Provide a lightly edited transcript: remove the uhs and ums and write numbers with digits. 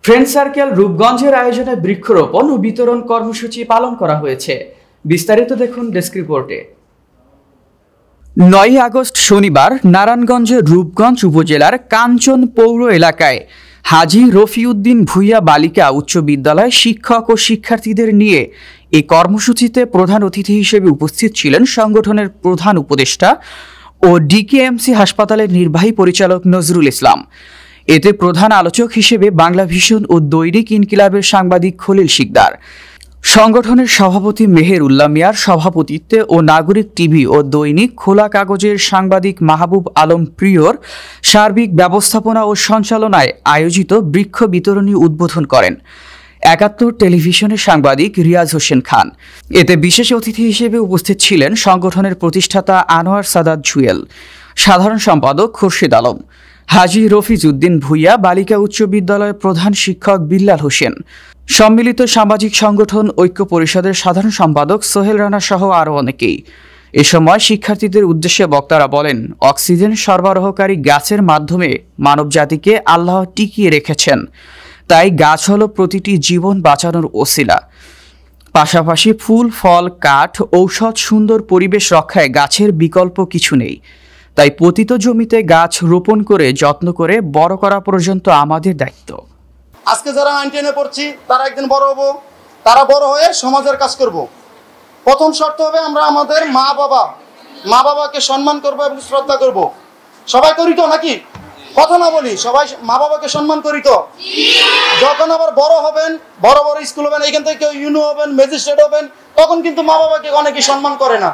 Friend circle রূপগঞ্জের আয়োজনে বৃক্ষরোপণ ও বিতরণ কর্মসূচি পালন করা হয়েছে। বিস্তারিত দেখুন ডেস্ক রিপোর্টে। ৯ আগস্ট শনিবার নারায়ণগঞ্জের রূপগঞ্জ উপজেলার কাঞ্চন পৌর এলাকায় হাজী রফিউদ্দিন ভূঁইয়া বালিকা উচ্চ বিদ্যালয় শিক্ষক ও শিক্ষার্থীদের নিয়ে এই কর্মসূচিতে প্রধান অতিথি হিসেবে উপস্থিত ছিলেন সংগঠনের প্রধান উপদেষ্টা ও ডিকেএমসি হাসপাতালের নির্বাহী পরিচালক নজরুল ইসলাম। এতে প্রধান আলোচক হিসেবে বাংলাভিশন ও দৈনিক ইনকিলাবের সাংবাদিক খলিল শিকদার, সংগঠনের সভাপতি মেহের উল্লাহ মিয়ার সভাপতিত্বে ও নাগরিক টিভি ও দৈনিক খোলা কাগজের সাংবাদিক মাহবুব আলম প্রিয়র সার্বিক ব্যবস্থাপনা ও সঞ্চালনায় আয়োজিত বৃক্ষ বিতরণী উদ্বোধন করেন ৭১ টেলিভিশনের সাংবাদিক রিয়াজ হোসেন খান। এতে বিশেষ অতিথি হিসেবে উপস্থিত ছিলেন সংগঠনের প্রতিষ্ঠাতা আনোয়ার সাদাত জুয়েল, সাধারণ সম্পাদক খুরশিদ আলম, হাজী রফিউদ্দিন ভূঁইয়া বালিকা উচ্চ বিদ্যালয়ের প্রধান শিক্ষক বিল্লাল হোসেন, সম্মিলিত সামাজিক সংগঠন ঐক্য পরিষদের সাধারণ সম্পাদক সোহেল রানা সহ আরও অনেকেই। এ সময় শিক্ষার্থীদের উদ্দেশ্যে বক্তারা বলেন, অক্সিজেন সরবরাহকারী গাছের মাধ্যমে মানবজাতিকে আল্লাহ টিকিয়ে রেখেছেন, তাই গাছ হলো প্রতিটি জীবন বাঁচানোর ওসিলা। পাশাপাশি ফুল, ফল, কাঠ, ঔষধ, সুন্দর পরিবেশ রক্ষায় গাছের বিকল্প কিছু নেই। তাই পতিত জমিতে গাছ রোপণ করে যত্ন করে বড় করা পর্যন্ত আমাদের দায়িত্ব। আজকে যারা 9-10-এ পড়ছি তারা একদিন বড় হব, তারা বড় হয়ে সমাজের কাজ করব। প্রথম শর্ত হবে আমরা আমাদের মা বাবাকে সম্মান করব এবং শ্রদ্ধা করব। সবাই করি তো নাকি? কথা না বলি, সবাই মা বাবাকে সম্মান করি তো? যখন আবার বড় হবেন, বড় বড় স্কুল হবেন, এখান থেকে কেউ ইউনো হবেন, ম্যাজিস্ট্রেট হবেন, তখন কিন্তু মা বাবাকে অনেকে সম্মান করে না।